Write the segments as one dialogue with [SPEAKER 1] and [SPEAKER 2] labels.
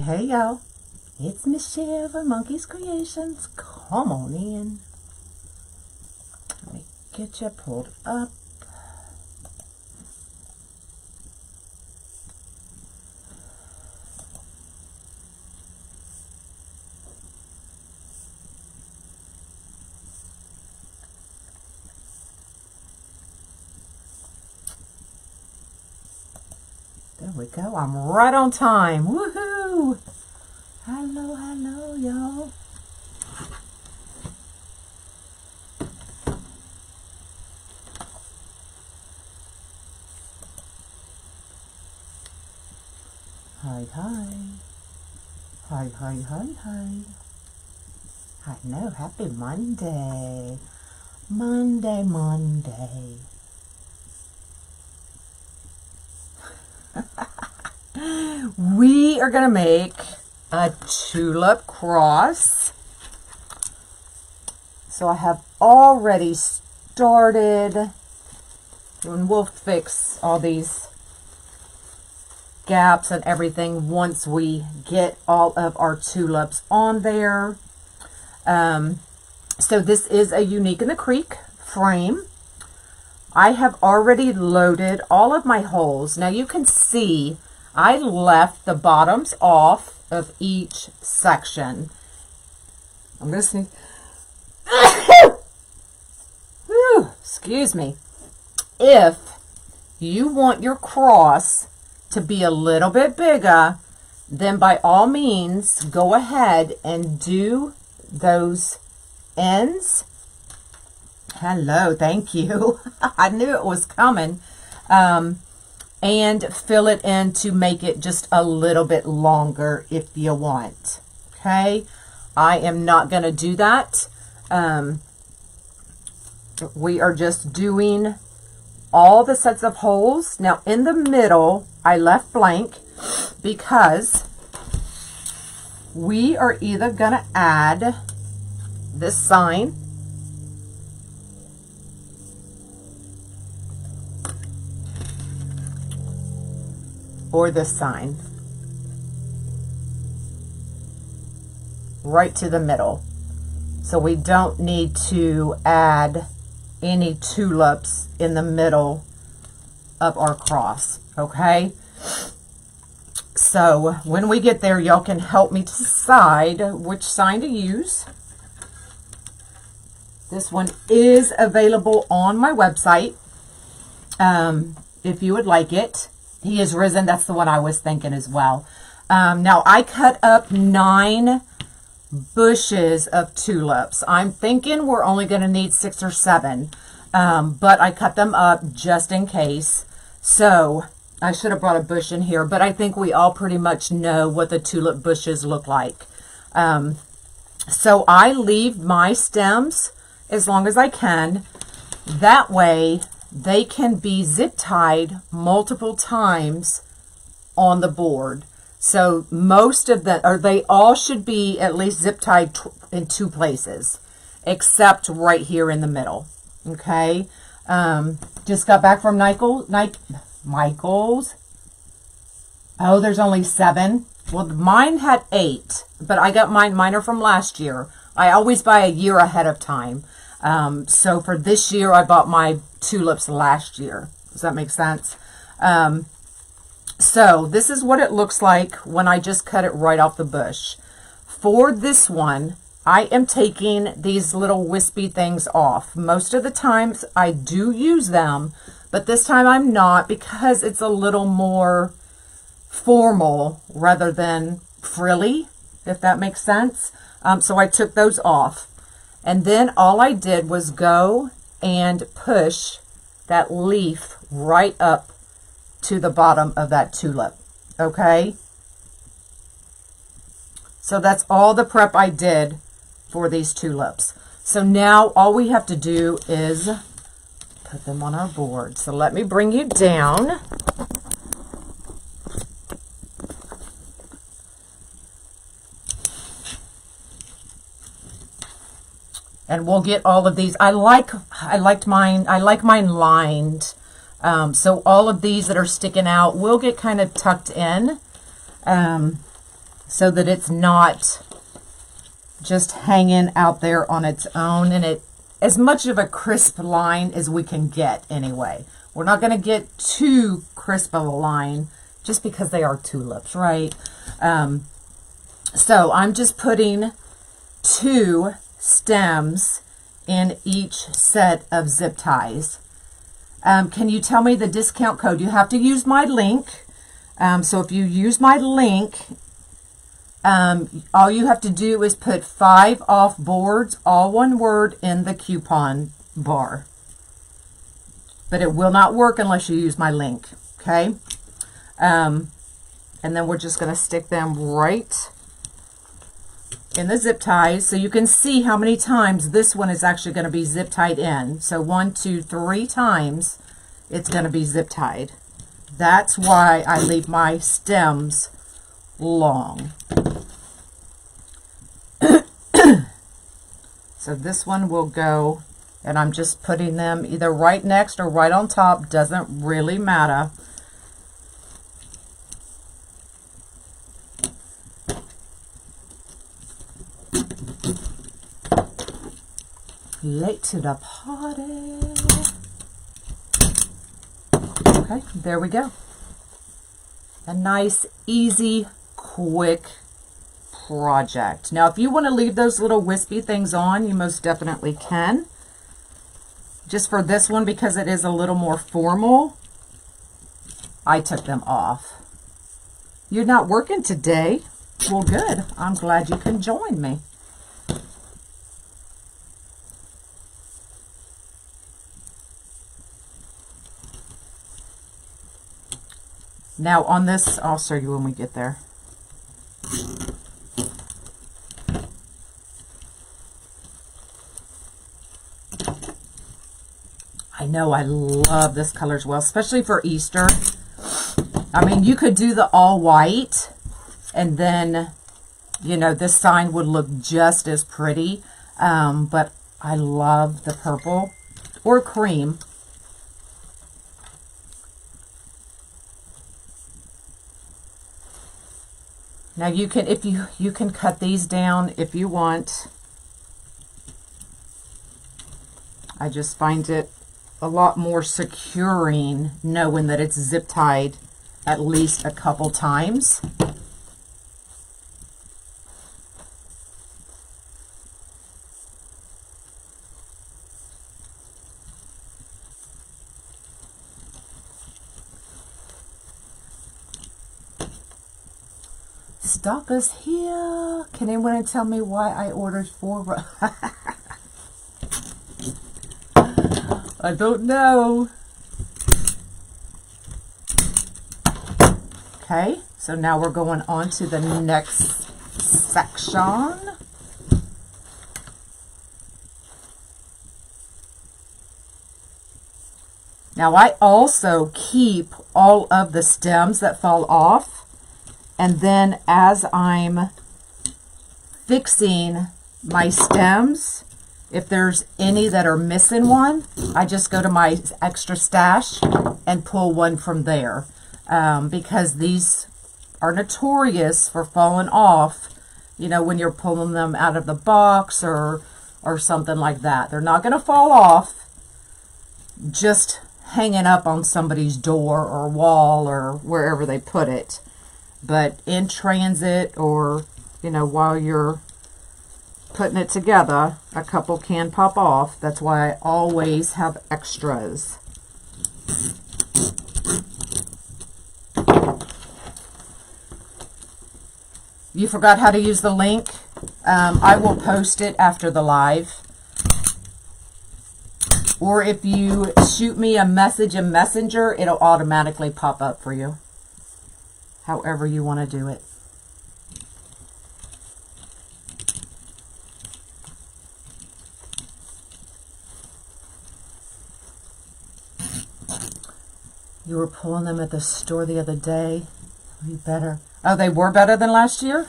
[SPEAKER 1] hey, y'all. It's Michelle from Monkey's Creations. Come on in. Let me get you pulled up. There we go. I'm right on time. Woohoo! Hello, hello, y'all. Hi, hi. Hi, hi, hi, hi. I know. Happy Monday. Monday, Monday. We are going to make a tulip cross. So I have already started, and we'll fix all these gaps and everything once we get all of our tulips on there. So this is a Unique in the Creek frame. I have already loaded all of my holes. Now you can see I left the bottoms off of each section. I'm going to sneeze. Excuse me. If you want your cross to be a little bit bigger, then by all means go ahead and do those ends. Hello, thank you. I knew it was coming. And fill it in to make it just a little bit longer if you want. Okay, I am not going to do that. We are just doing all the sets of holes. Now in the middle, I left blank because we are either going to add this sign or this sign right to the middle. So we don't need to add any tulips in the middle of our cross, okay? So when we get there, y'all can help me decide which sign to use. This one is available on my website if you would like it. He is risen. That's the one I was thinking as well. Now, I cut up 9 bushes of tulips. I'm thinking we're only going to need 6 or 7, but I cut them up just in case. So I should have brought a bush in here, but I think we all pretty much know what the tulip bushes look like. So I leave my stems as long as I can. That way they can be zip tied multiple times on the board. So most of them, or they all should be at least zip tied in 2 places, except right here in the middle. Okay. Just got back from Michael's. Oh, there's only 7. Well, mine had 8, but I got mine are from last year. I always buy a year ahead of time. So for this year, I bought my tulips last year. Does that make sense? So this is what it looks like when I just cut it right off the bush. For this one, I am taking these little wispy things off. Most of the times I do use them, but this time I'm not because it's a little more formal rather than frilly, if that makes sense. So I took those off. And then all I did was go and push that leaf right up to the bottom of that tulip. Okay? So that's all the prep I did for these tulips. So now all we have to do is put them on our board. So let me bring you down. And we'll get all of these. I like mine lined. So all of these that are sticking out will get kind of tucked in. so that it's not just hanging out there on its own, and it as much of a crisp line as we can get anyway. We're not going to get too crisp of a line just because they are tulips, right? So I'm just putting 2 stems in each set of zip ties. Can you tell me the discount code? You have to use my link. So if you use my link, all you have to do is put 5 off boards, all one word, in the coupon bar. But it will not work unless you use my link, okay? And then we're just going to stick them right in the zip ties, so you can see how many times this one is actually going to be zip tied in. So 1, 2, 3 times it's going to be zip tied. That's why I leave my stems long. So this one will go, and I'm just putting them either right next or right on top, doesn't really matter. Late to the party. Okay, there we go. A nice, easy, quick project. Now, if you want to leave those little wispy things on, you most definitely can. Just for this one, because it is a little more formal, I took them off. You're not working today? Well, good. I'm glad you can join me. Now on this, I'll show you when we get there. I know I love this color as well, especially for Easter. I mean, you could do the all white, and then, you know, this sign would look just as pretty. But I love the purple or cream. Now you can, if you can cut these down if you want. I just find it a lot more securing knowing that it's zip tied at least a couple times. Stock is here. Can anyone tell me why I ordered 4? I don't know. Okay, so now we're going on to the next section. Now I also keep all of the stems that fall off. And then as I'm fixing my stems, if there's any that are missing one, I just go to my extra stash and pull one from there. Because these are notorious for falling off, you know, when you're pulling them out of the box or something like that. They're not going to fall off just hanging up on somebody's door or wall or wherever they put it. But in transit or, you know, while you're putting it together, a couple can pop off. That's why I always have extras. You forgot how to use the link? I will post it after the live. Or if you shoot me a message in Messenger, it'll automatically pop up for you. However you want to do it. You were pulling them at the store the other day. You better. Oh, they were better than last year?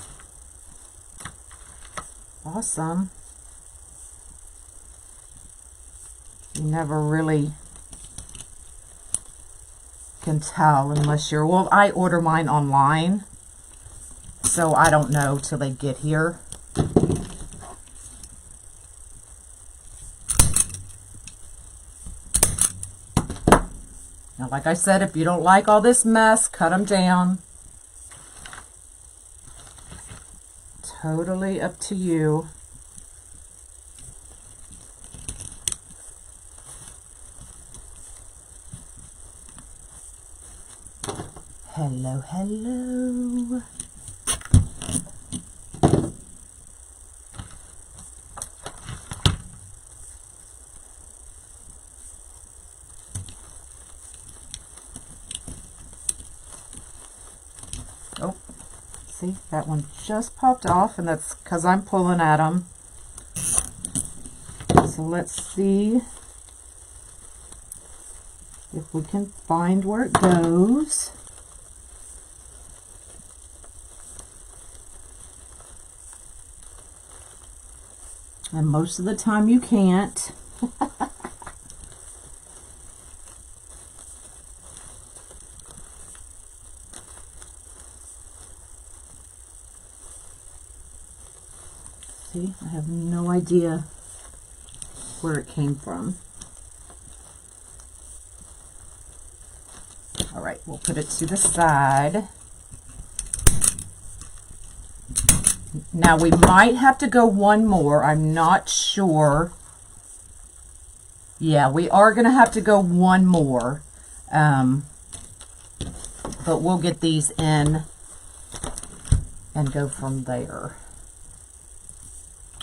[SPEAKER 1] Awesome. You never really can tell unless you're, well, I order mine online, So I don't know till they get here. Now, like I said, if you don't like all this mess, cut them down. Totally up to you. Hello, hello. Oh, see, that one just popped off, and that's because I'm pulling at them. So let's see if we can find where it goes. And most of the time you can't. See, I have no idea where it came from. All right, we'll put it to the side. Now we might have to go one more. I'm not sure. Yeah, we are going to have to go one more. But we'll get these in and go from there.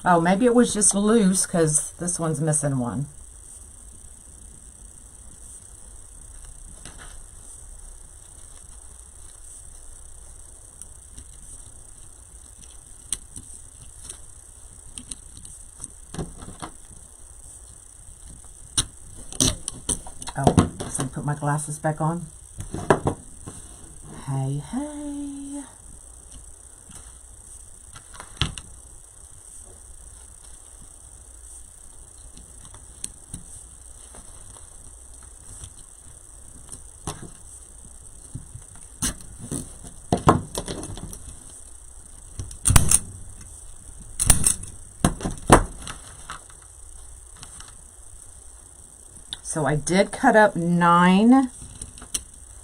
[SPEAKER 1] Oh, maybe it was just loose because this one's missing one. Oh, let me put my glasses back on. Hey, hey. So I did cut up 9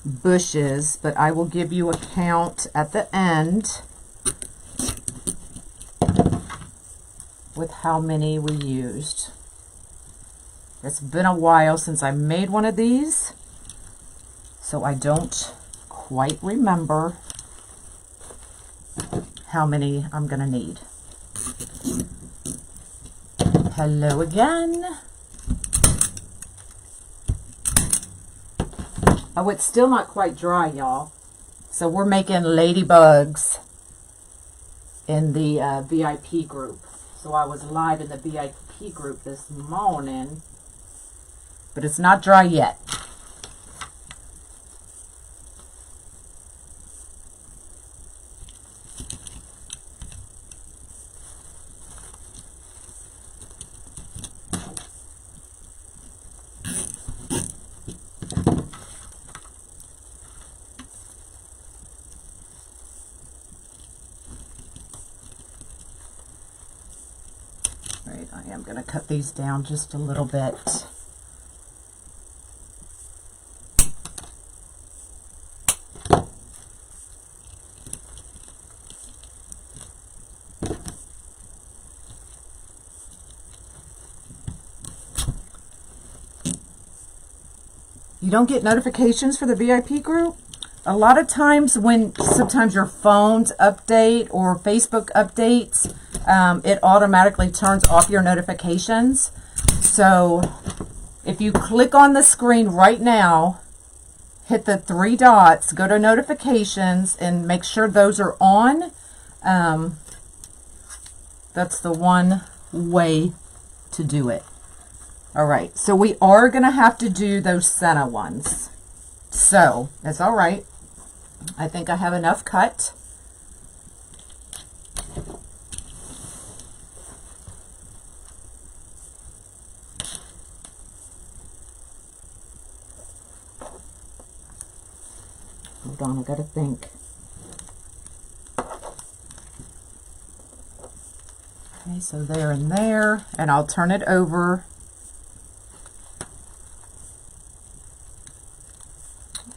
[SPEAKER 1] bushes, but I will give you a count at the end with how many we used. It's been a while since I made one of these, so I don't quite remember how many I'm going to need. Hello again. Oh, it's still not quite dry, y'all. So we're making ladybugs in the VIP group. So I was live in the VIP group this morning, but it's not dry yet. Right, I am going to cut these down just a little bit. You don't get notifications for the VIP group? A lot of times when sometimes your phones update or Facebook updates, it automatically turns off your notifications. So if you click on the screen right now, hit the 3 dots, go to notifications, and make sure those are on. That's the one way to do it. All right, so we are going to have to do those Senna ones. So it's all right. I think I have enough cut. Hold on, I got to think. Okay, so there and there, and I'll turn it over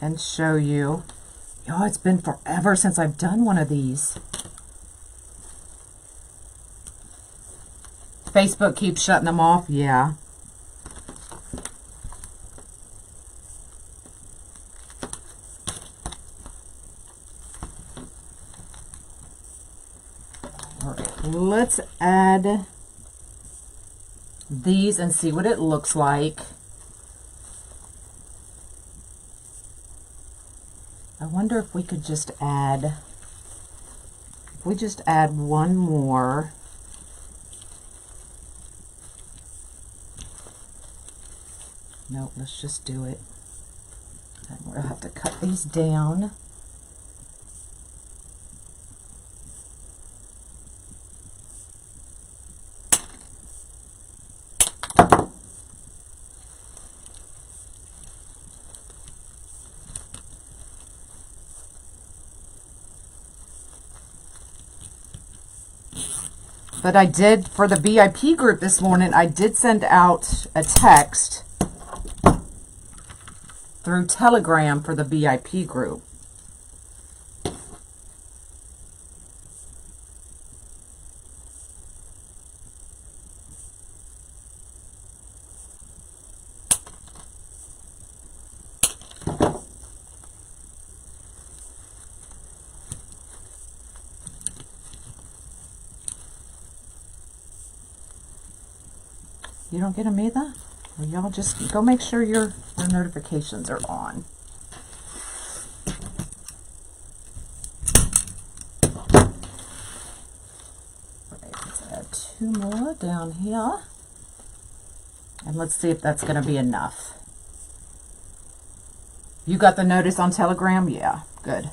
[SPEAKER 1] and show you. Oh, it's been forever since I've done one of these. Facebook keeps shutting them off. Yeah. All right, let's add these and see what it looks like. I wonder if we could just add, if we just add one more. No, let's just do it. And we're gonna have to cut these down. But I did, for the VIP group this morning, I did send out a text through Telegram for the VIP group. You don't get them either? Well, y'all just go make sure your notifications are on. Right, let's add 2 more down here. And let's see if that's going to be enough. You got the notice on Telegram? Yeah, good.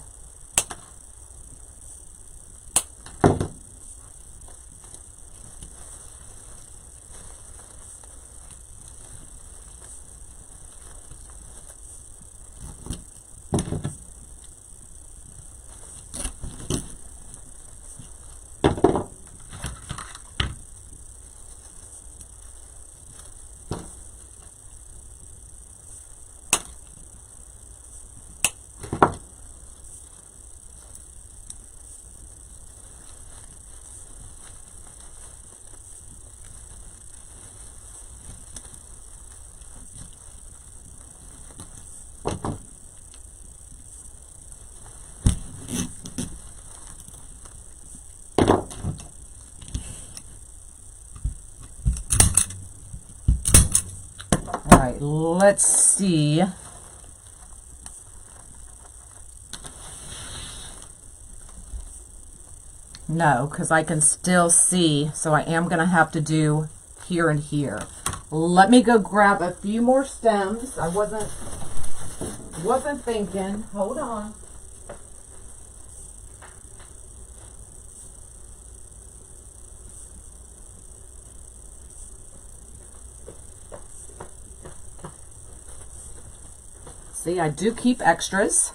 [SPEAKER 1] All right, let's see. No, because I can still see, so I am going to have to do here and here. Let me go grab a few more stems. I wasn't thinking. Hold on. See, I do keep extras.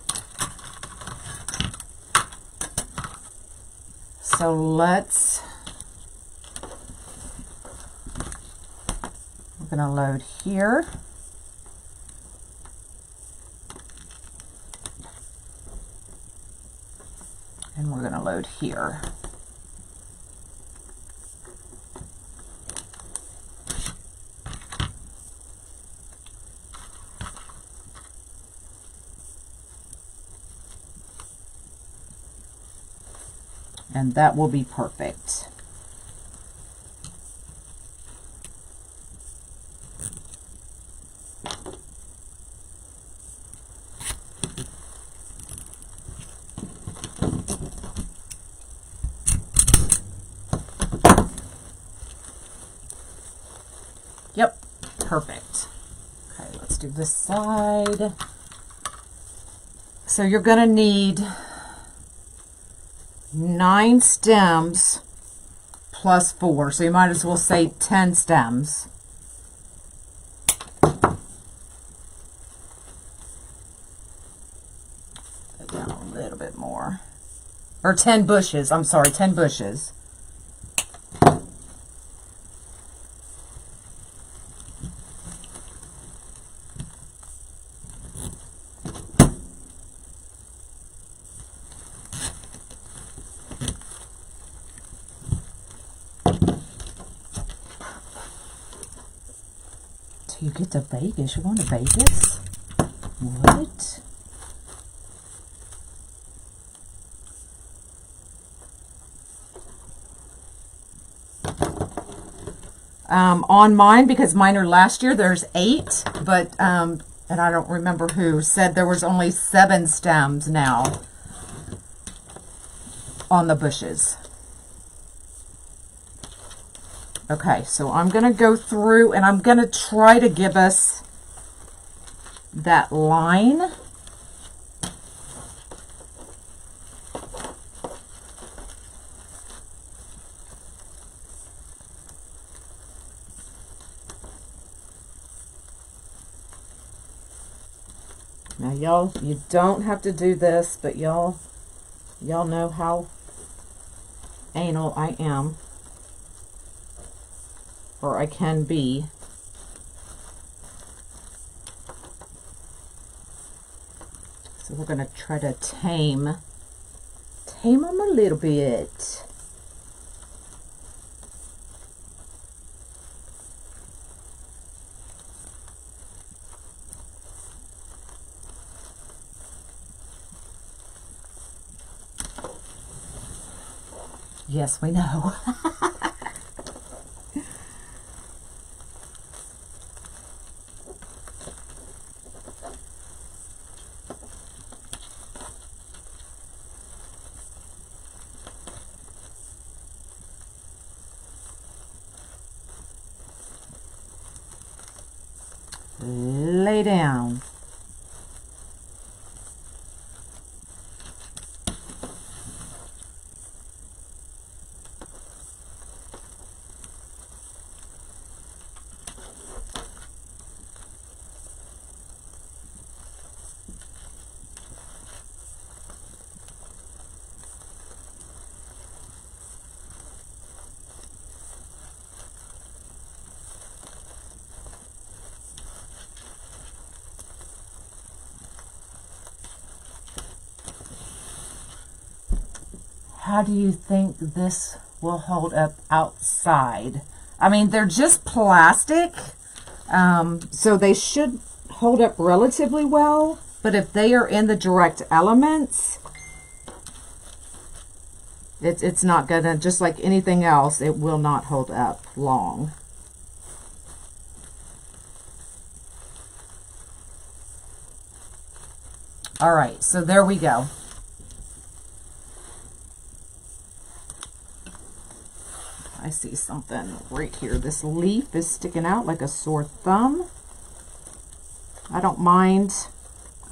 [SPEAKER 1] So let's, we're going to load here. And we're going to load here. And that will be perfect. Yep, perfect. Okay, let's do this side. So you're going to need 9 stems plus 4, so you might as well say 10 stems. Put down a little bit more. Or 10 bushes, I'm sorry, 10 bushes. You get to Vegas? You're going to Vegas? What? On mine, because mine are last year, there's 8, but, and I don't remember who said there was only 7 stems now on the bushes. Okay, so I'm going to go through and I'm going to try to give us that line. Now, y'all, you don't have to do this, but y'all know how anal I am, or I can be. So we're going to try to tame them a little bit. Yes, we know. Lay down. How do you think this will hold up outside? I mean, they're just plastic, so they should hold up relatively well. But if they are in the direct elements, it's not gonna, just like anything else, it will not hold up long. All right, so there we go. I see something right here. This leaf is sticking out like a sore thumb. I don't mind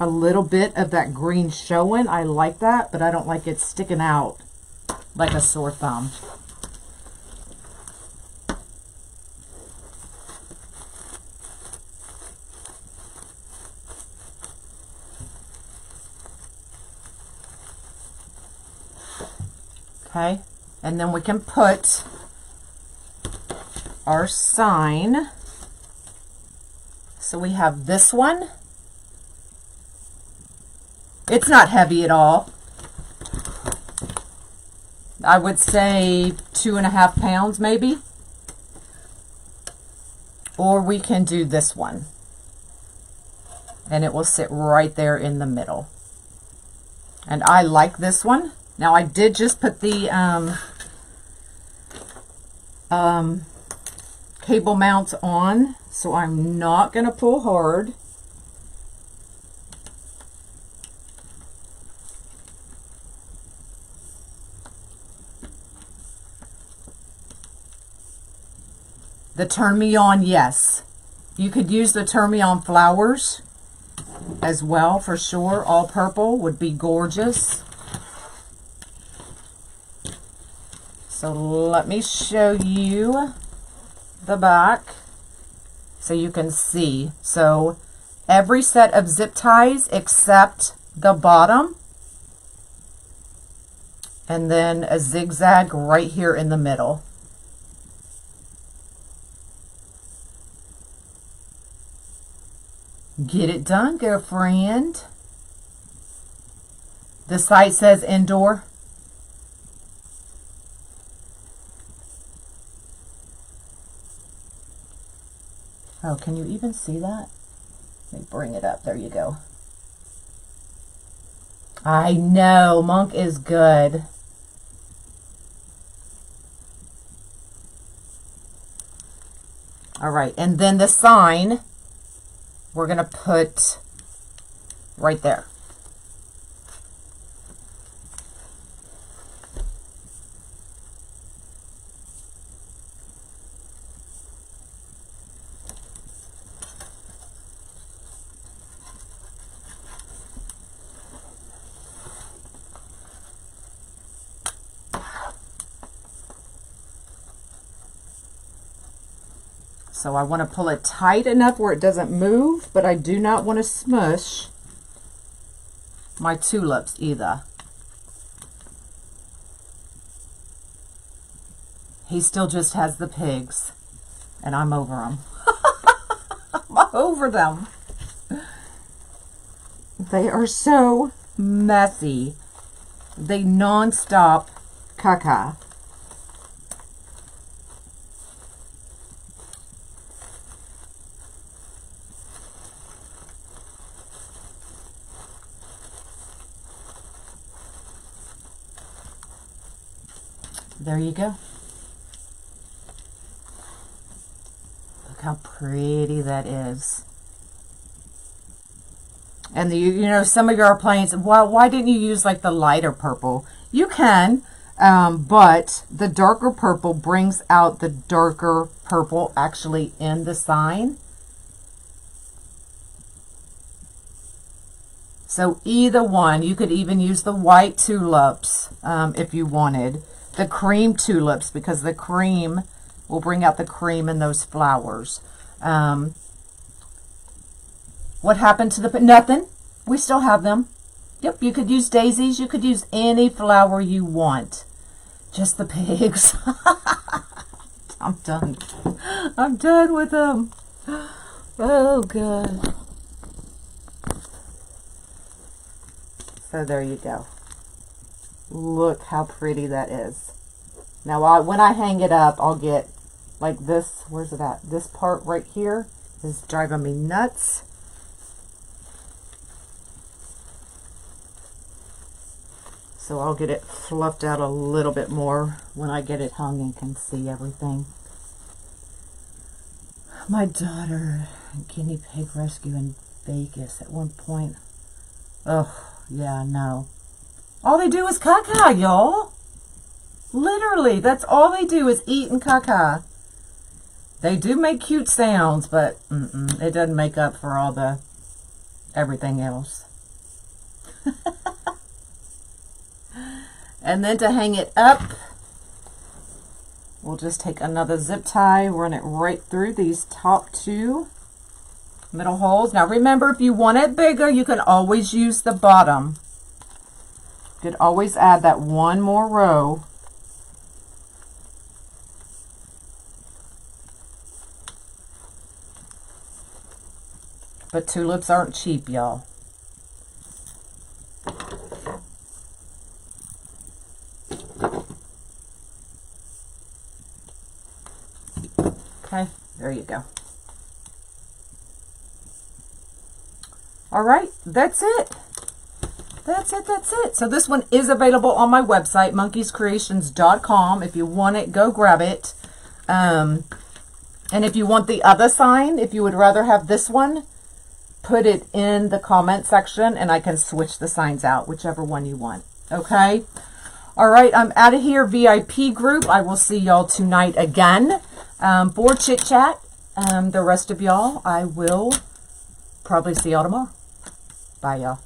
[SPEAKER 1] a little bit of that green showing. I like that, but I don't like it sticking out like a sore thumb. Okay, and then we can put our sign. So we have this one. It's not heavy at all. I would say 2.5 pounds maybe. Or we can do this one. And it will sit right there in the middle. And I like this one. Now I did just put the cable mounts on, so I'm not going to pull hard. The Turn Me On, yes. You could use the Turn Me On flowers as well, for sure. All purple would be gorgeous. So let me show you the back so you can see. So every set of zip ties except the bottom, and then a zigzag right here in the middle. Get it done, girlfriend. The site says indoor. Oh, can you even see that? Let me bring it up. There you go. I know, Monk is good. All right, and then the sign, we're going to put right there. So I want to pull it tight enough where it doesn't move, but I do not want to smush my tulips either. He still just has the pigs, and I'm over them. I'm over them. They are so messy. They non-stop caca. There you go. Look how pretty that is. And you know, some of you are playing, why didn't you use like the lighter purple? You can, but the darker purple brings out the darker purple actually in the sign. So either one, you could even use the white tulips if you wanted. The cream tulips, because the cream will bring out the cream in those flowers. What happened to the... Nothing. We still have them. Yep, you could use daisies. You could use any flower you want. Just the pigs. I'm done. I'm done with them. Oh, God. So there you go. Look how pretty that is. Now, when I hang it up, I'll get like this. Where's it at? This part right here is driving me nuts. So I'll get it fluffed out a little bit more when I get it hung and can see everything. My daughter, guinea pig rescue in Vegas at one point. Oh, yeah, no. All they do is caca, y'all. Literally, that's all they do is eat and caca. They do make cute sounds, but it doesn't make up for all the everything else. And then to hang it up, we'll just take another zip tie, run it right through these top two middle holes. Now remember, if you want it bigger, you can always use the bottom. You could always add that one more row. But tulips aren't cheap, y'all. Okay, there you go. All right, that's it. That's it. So this one is available on my website, monkeyscreations.com. If you want it, go grab it. And if you want the other sign, if you would rather have this one, put it in the comment section and I can switch the signs out, whichever one you want. Okay? All right, I'm out of here. VIP group. I will see y'all tonight again for chit chat. The rest of y'all, I will probably see y'all tomorrow. Bye, y'all.